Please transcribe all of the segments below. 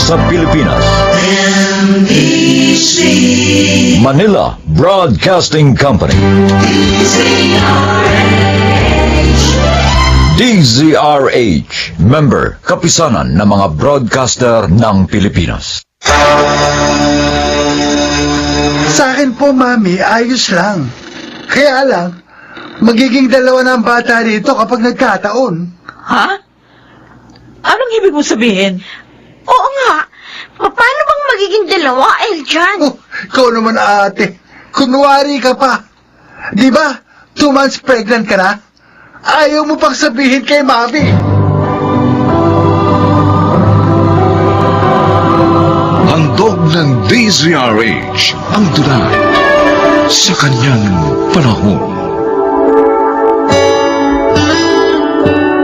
sa Pilipinas. NBC Manila Broadcasting Company. DZRH, member, kapisanan ng mga broadcaster ng Pilipinas. Sa akin po, Mami, ayos lang. Kaya lang, magiging dalawa na ang bata rito kapag nagkataon. Ha? Anong ibig mo sabihin? Oo nga. Paano bang magiging dalawa, Eljan? Oh, ikaw naman, ate. Kunwari ka pa. Di ba, 2 months pregnant ka na? Ayaw mo pang sabihin kay Mami. Handog ng DZRH ang tunay sa kanyang panahon.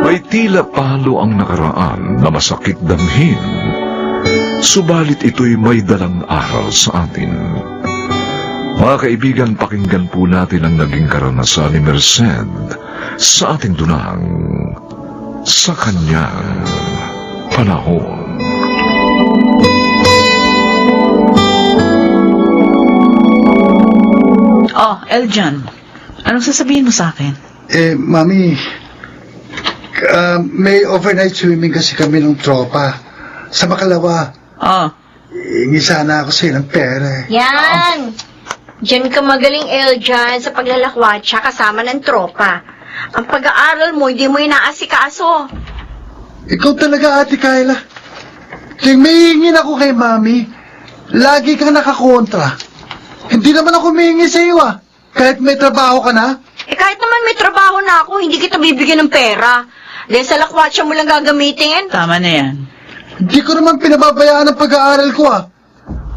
May tila palo ang nakaraan na masakit damhin, subalit ito'y may dalang aral sa atin. Mga kaibigan, pakinggan po natin ang naging karanasan ni Merced sa ating dunang sa kanyang panahon. Oh, Eljan, anong sasabihin mo sa akin? Mami, may overnight swimming kasi kami ng tropa sa Makalawa. Oh, Hingi sana ako sa'yo ng pera eh. Yan! Diyan ka magaling, Eljan, sa paglalakwatsa kasama ng tropa. Ang pag-aaral mo, hindi mo inaasikaso. Ikaw talaga, Ate Kyla. Tuwing may hingin ako kay Mami, lagi kang nakakontra. Hindi naman ako humingi sa iyo kahit may trabaho ka na. Kahit naman may trabaho na ako, hindi kita bibigyan ng pera. Dahil sa lakwatsa mo lang gagamitin. tama na yan. Hindi ko naman pinababayaan ang pag-aaral ko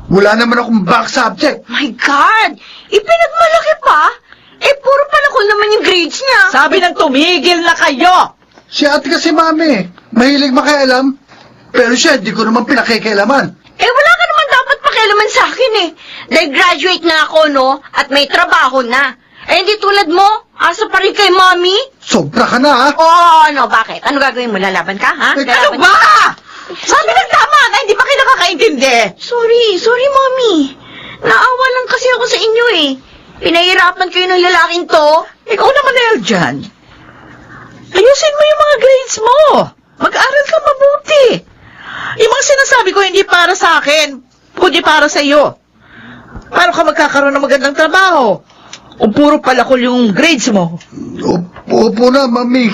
Wala naman akong back subject. My God! Ipinagmalaki pa? Puro palakol naman yung grades niya. Sabi ng tumigil na kayo! Si ate kasi, Mami, mahilig makialam. Pero siya, hindi ko naman pinakikialaman. Wala ka naman dapat pakialaman sa akin Dahil graduate na ako, no? At may trabaho na. Hindi tulad mo, asa pa rin kay Mommy. Sobra ka na, Ano, bakit? Ano gagawin mo? Lalaban ka, ha? Ano Lalaban Ba! Sabi ng tama na hindi pa kayo nakakaintindi. Sorry, Mommy. Naawa lang kasi ako sa inyo Pinahirapan kayo ng lalaking to. Ikaw naman, Eljan. Ayusin mo yung mga grades mo. Mag-aral ka mabuti. Yung mga sinasabi ko hindi para sa akin, kundi para sa iyo. Paano ka magkakaroon ng magandang trabaho? Kung puro palakol yung grades mo. Opo na, Mami.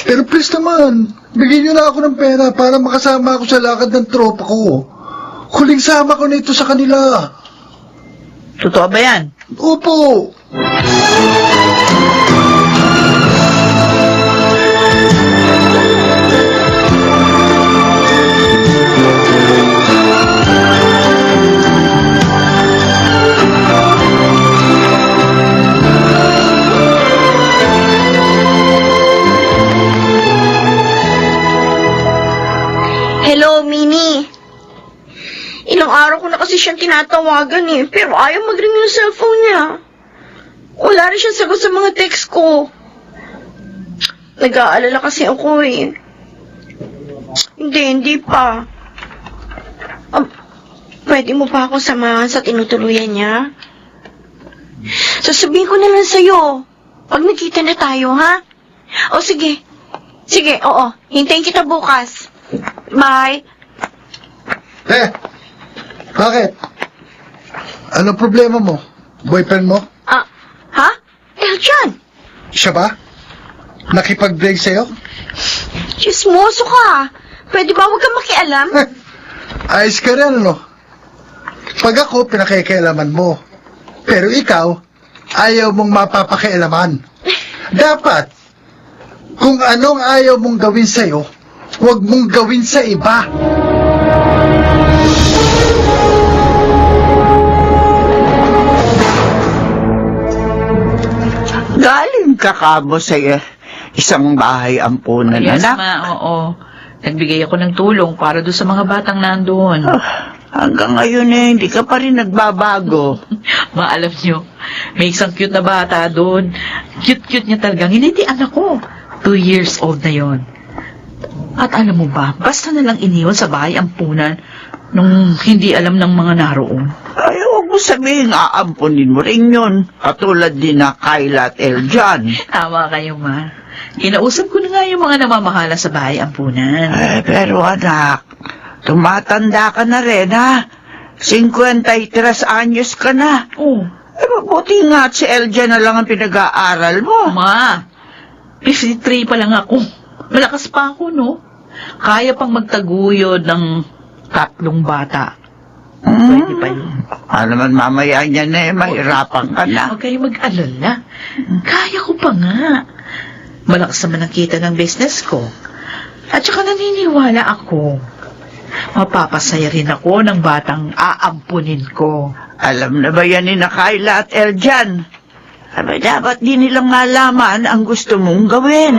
Pero please naman, bigyan niyo na ako ng pera para makasama ako sa lakad ng tropa ko. Huling sama ko nito sa kanila. Totoo ba yan? Opo. Hello, Minnie. Ilang araw ko na kasi siyang tinatawagan pero ayaw mag-ring yung cellphone niya. Wala rin siyang sagot sa mga text ko. Nag-aalala kasi ako Hindi pa. Pwede mo pa ako samahan sa tinutuluyan niya? Sasabihin ko na lang sa'yo. Pag nakita na tayo, ha? O sige. Sige, oo. Hintayin kita bukas. Bye. Bakit? Ano problema mo? Boyfriend mo? Ha? Eljan! Siya ba? Nakipag-break sa'yo? Chismoso ka. Pwede ba huwag kang makialam? Ayos ka rin, ano? Pag ako, pinakikialaman mo. Pero ikaw, ayaw mong mapapakialaman. Dapat, kung anong ayaw mong gawin sa'yo, huwag mong gawin sa iba. Galing ka kamo sa isang bahay ampunan, Yes, anak. ma, oo. Nagbigay ako ng tulong para doon sa mga batang nandoon. Hanggang ngayon hindi ka pa rin nagbabago. Ma, alam nyo, may isang cute na bata doon. Cute-cute niya talagang. Hindi anak ko. 2 years old na yon. At alam mo ba, basta na lang iniwan sa bahay ampunan, nung hindi alam ng mga naroon. Ay, huwag mo sabihin, aampunin mo rin yun. Katulad din na Kayla at Eljan. Tama kayo, Ma. Kinausap ko na nga yung mga namamahala sa bahay ampunan. Pero anak, tumatanda ka na rin, ha? 53 anyos ka na. Oh, Mabuti nga at si Eljan na lang ang pinag-aaral mo. Ma, 53 pa lang ako. Malakas pa ako, no? Kaya pang magtaguyod ng 3 bata. Pwede pa yun. Naman mamaya niya na mahirapan ka na. Huwag kayo mag-alala. Kaya ko pa nga. Malakas naman ang kita ng business ko. At saka naniniwala ako. Mapapasaya rin ako ng batang aampunin ko. Alam na ba yan ni na Kayla at Eljan? Aba, dapat di nilang malaman ang gusto mong gawin.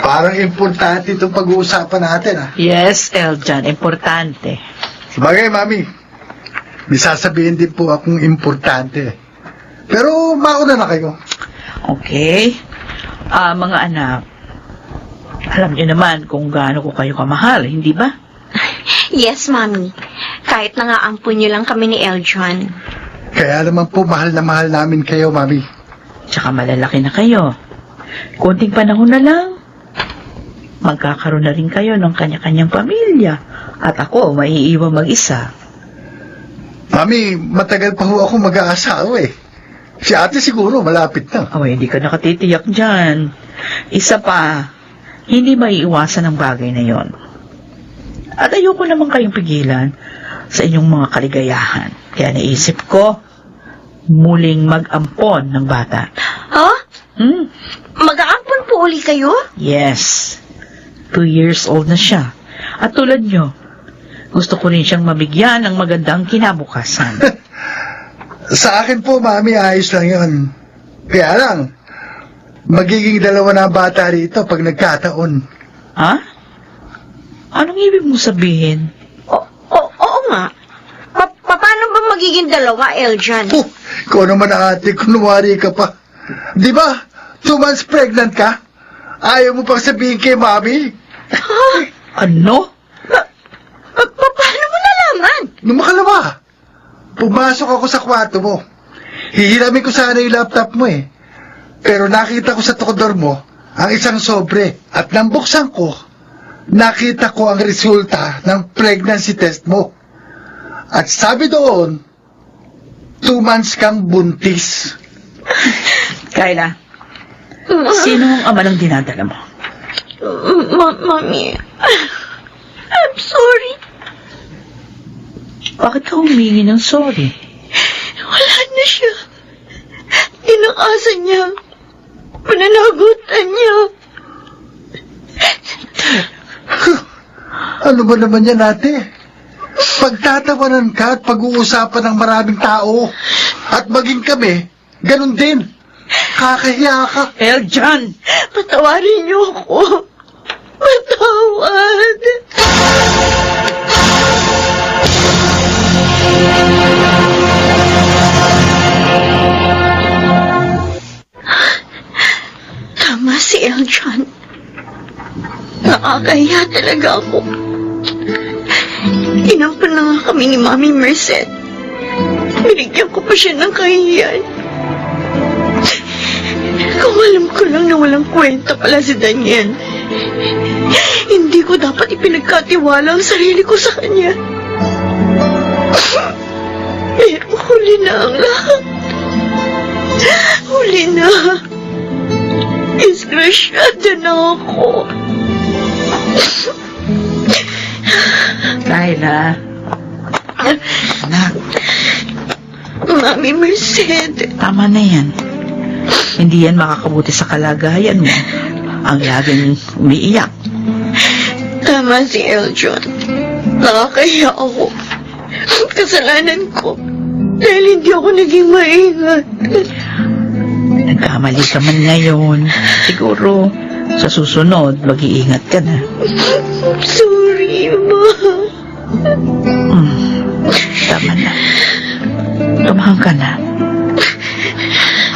Parang importante itong pag-uusapan natin, ah. Yes, Eljan, importante. Sabagay, Mami. May sasabihin din po akong importante. Pero mauna na kayo. Okay. Mga anak, alam niyo naman kung gaano ko kayo kamahal, hindi ba? Yes, Mami. Kahit nangaampun niyo lang kami ni Eljan. Kaya naman po mahal na mahal namin kayo, Mami. Tsaka malalaki na kayo. Konting panahon na lang. Magkakaroon na rin kayo ng kanya-kanyang pamilya. At ako, maiiwan mag-isa. Mami, matagal pa ho ako mag-aasawa eh. Si ate siguro malapit na. Oh, hindi ka nakatitiyak dyan. Isa pa, hindi maiiwasan ang bagay na yon. At ayoko naman kayong pigilan sa inyong mga kaligayahan. Kaya naisip ko, muling mag-ampon ng bata. Ha? Hmm? Mag-aampun po uli kayo? Yes. 2 years old na siya. At tulad nyo, gusto ko rin siyang mabigyan ng magandang kinabukasan. Sa akin po, Mami, ayos lang yun. Kaya lang, magiging 2 na bata rito pag nagkataon. Ha? Anong ibig mo sabihin? Oo nga. Paano ba magiging 2, Eljan? Oh, ikaw naman ate, kunwari ka pa. Di ba, 2 months pregnant ka? Ayaw mo pang sabihin kay Mami? Ano? Paano mo nalaman? Nung makalawa, pumasok ako sa kwarto mo. Hihiramin ko sana yung laptop mo eh. Pero nakita ko sa tukodor mo ang isang sobre at nang buksan ko, nakita ko ang resulta ng pregnancy test mo. At sabi doon, 2 months kang buntis. Kayla, sino ang ama ng dinadala mo? Mami, I'm sorry. Bakit ka humingi ng sorry? Wala na siya. Inakasan niya. Pananagutan niya. Ano ba naman yan, ate? Pagtatawanan ka at pag-uusapan ng maraming tao. At maging kami, ganun din. Kakahiya ka. Eljan! Patawarin niyo ako. Patawad. Tama si Eljan. Nakakahiya talaga ako. Inampan na nga kami ni Mami Merced. Binigyan ko pa siya ng kahihiyan. Kung alam ko lang na walang kwenta pala si Daniel, hindi ko dapat ipinagkatiwala ang sarili ko sa kanya. Pero huli na ang lahat. Huli na. Disgrasyada na ako. Kayla. Anak, Mami Merced. tama na yan. Hindi yan makakabuti sa kalagayan mo. Ang laging umiiyak. Tama si Eljon. Nakakahiya ako. Kasalanan ko. Dahil hindi ako naging maingat. Nagkamali ka man ngayon. Siguro, sa susunod, mag-iingat ka na. Sorry. Iba. Tama na. Tumahang ka na.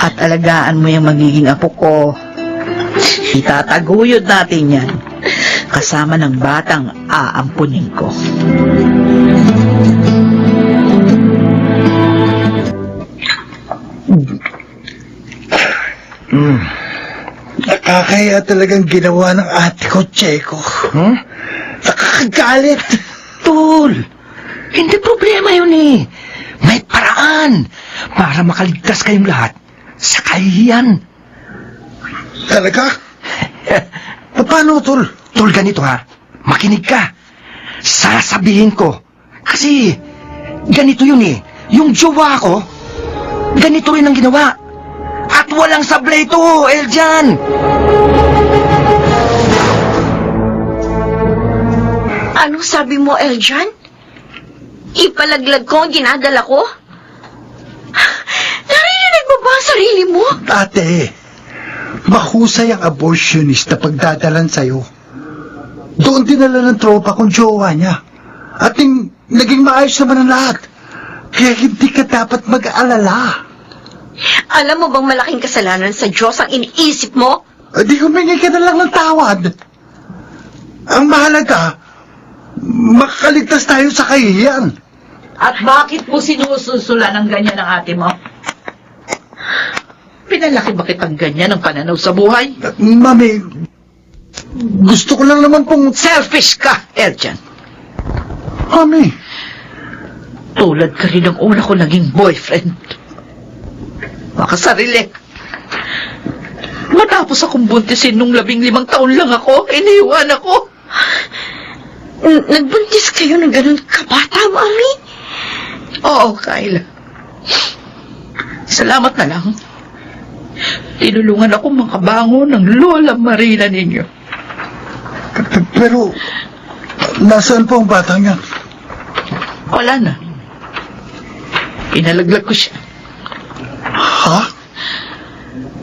At alagaan mo yung magiging apo ko. Itataguyod natin yan. Kasama ng batang aampunin ko. Nakakaya talagang ginawa ng ate ko, Checo. Nakakagalit. Tol, hindi problema yun eh. May paraan para makaligtas kayong lahat sa kahihiyan. Talaga? Paano, Tol? Tol, ganito ha. Makinig ka. Sasabihin ko. Kasi, ganito yun eh. Yung jowa ko, ganito rin ang ginawa. At walang sablay to, Eljan. Anong sabi mo, Eljan? Ipalaglag ko ang ginadala ko? Narinig mo ba ang sarili mo? Ate, mahusay ang abortionist na pagdadalan sa'yo. Doon dinala ng tropa kong jowa niya. At naging maayos naman ang lahat. Kaya hindi ka dapat mag-alala. Alam mo bang malaking kasalanan sa Diyos ang iniisip mo? Di humingi ka na lang ng tawad. Ang mahalaga, makakaligtas tayo sa kahihiyan. At bakit mo sinususula ng ganyan ang ate mo? Pinalaki ba kitang ganyan ang pananaw sa buhay? Mami, gusto ko lang naman pong... Selfish ka, Eljan. Mami, Tulad ka rin ng una ko naging boyfriend. Makasarili. Matapos akong buntisin nung 15 taon lang ako, iniwan ako. Nagbuntis kayo ng ganun kabata, Mami? Oo, Kyle. Salamat na lang. Tinulungan ako makabango ng Lola Marina ninyo. pero nasaan po ang batang yan? Wala na. Inalaglag ko siya. Ha?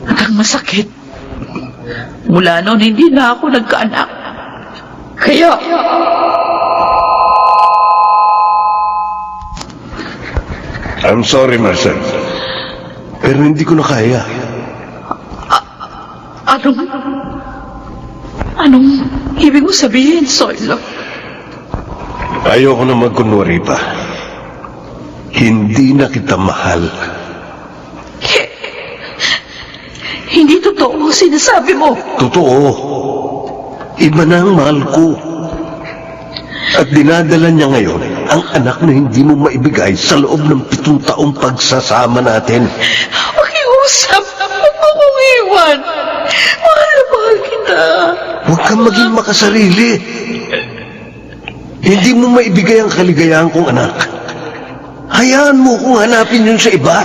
Hanggang masakit. Mula noon, hindi na ako nagkaanak. Kaya... I'm sorry, Marcel. Pero hindi ko na kaya. Anong ibig mo sabihin, Soylo? Ayoko na magkunwari pa. Hindi na kita mahal. Hindi totoo ang sinasabi mo. Totoo. Iba na ang mahal ko. At dinadala niya ngayon ang anak na hindi mo maibigay sa loob ng 7 taong pagsasama natin. Makiusap. Huwag mo kong iwan. Mahal na mahal kita. Huwag kang maging makasarili. Hindi mo maibigay ang kaligayahan kong anak. Hayaan mo kung hanapin yun sa iba.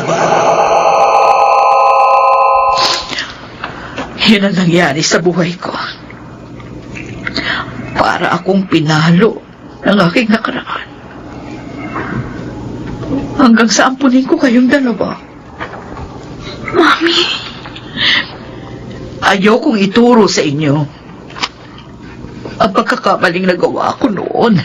Yun ang nangyari sa buhay ko. Para akong pinalo ng aking nakaraan. Hanggang sa ampunin ko kayong dalawa. Mami? Ayokong ituro sa inyo ang pagkakamaling nagawa ko noon.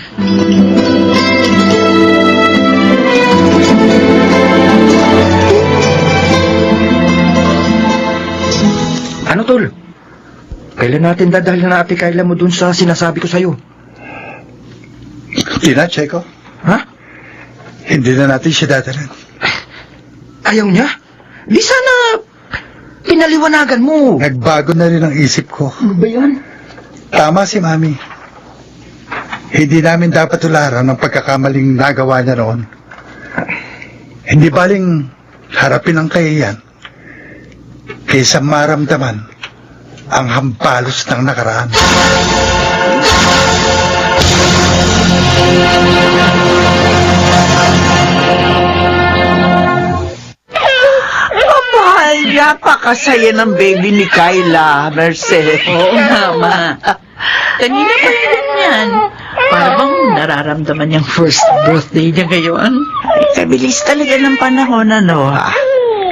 Ano, Tol? Kailan natin dadalhin na ate Kayla mo dun sa sinasabi ko sa'yo? Hindi na, Checo. Ha? Hindi na natin siya dadalhin. Ayaw niya? Di sana pinaliwanagan mo. Nagbago na rin ang isip ko. Ano ba yan? Tama si Mami. Hindi namin dapat tularan ang pagkakamaling nagawa niya noon. Hindi baling harapin ang kahiyan kaysa maramdaman ang hambalos ng nakaraan. Mahal, napakasaya ng baby ni Kayla, Merced. Oo nga, Ma. Kanina pa yun yan. Para bang nararamdaman niyang first birthday niya ngayon? Kabilis talaga ng panahon, ano ha?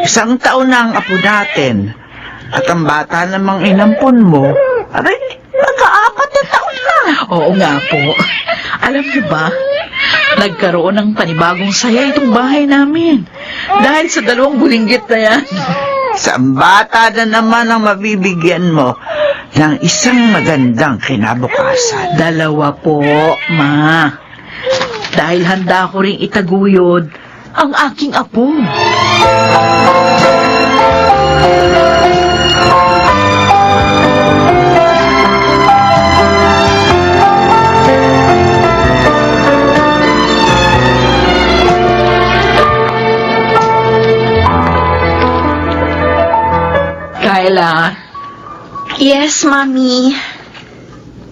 1 taon na ang apo natin. At ang bata namang inampon mo, aray, 4 na taon na. Oo nga po. Alam niyo ba, nagkaroon ng panibagong saya itong bahay namin. Dahil sa 2 bulinggit na yan. Isang bata na naman ang mabibigyan mo ng isang magandang kinabukasan. 2 po, Ma. Dahil handa ko ring itaguyod ang aking apo. Kayla, Yes, Mami.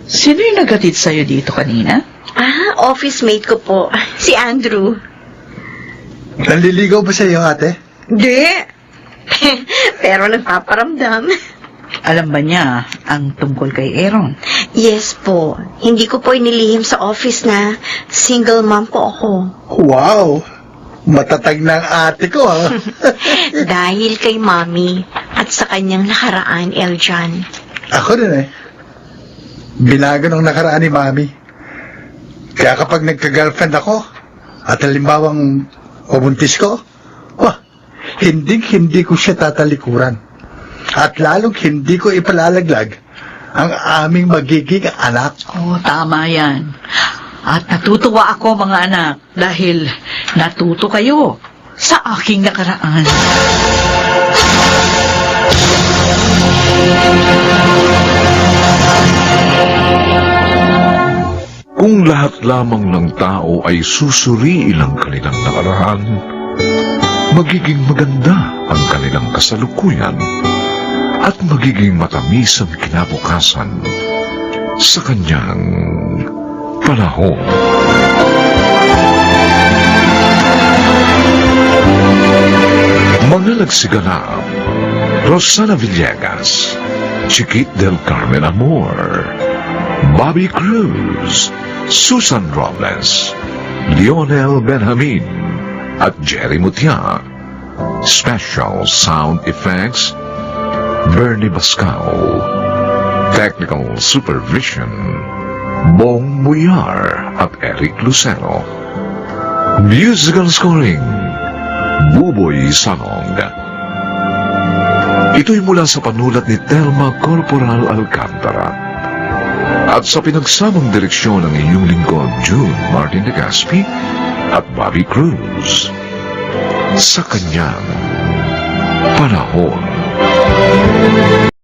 sino yung naghatid sa'yo dito kanina? Office mate ko po. Si Andrew. Nanliligaw ba sa iyo, ate? Di. Pero nagpaparamdam. Alam ba niya ang tungkol kay Aaron? Yes po. Hindi ko po inilihim sa office na single mom po ako. Wow! Matatag na ang ate ko, ha? Dahil kay Mami at sa kanyang nakaraan, Eljan. Ako rin, Binago nung nakaraan ni Mami. Kaya kapag nagka-girlfriend ako, at halimbawang ubuntis ko, hindi ko siya tatalikuran. At lalong hindi ko ipalalaglag ang aming magiging anak. Oo, tama yan. At natutuwa ako, mga anak, dahil natuto kayo sa aking nakaraan. Kung lahat lamang ng tao ay susuriin ang kanilang nakaraan, magiging maganda ang kanilang kasalukuyan at magiging matamis ang kinabukasan sa kanyang panahon. Mga nagsiganap: Rosana Villegas, Chiquit del Carmen Amor, Bobby Cruz, Susan Robles, Lionel Benjamin, at Jerry Mutia. Special Sound Effects, Bernie Bascal. Technical Supervision, Bong Muyar at Eric Lucero. Musical Scoring, Buboy Salong. Ito'y mula sa panulat ni Telma Corporal Alcantara at sa pinagsamang direksyon ng inyong lingkod, June Martin de Gaspi at Bobby Cruz. Sa kanyang panahon.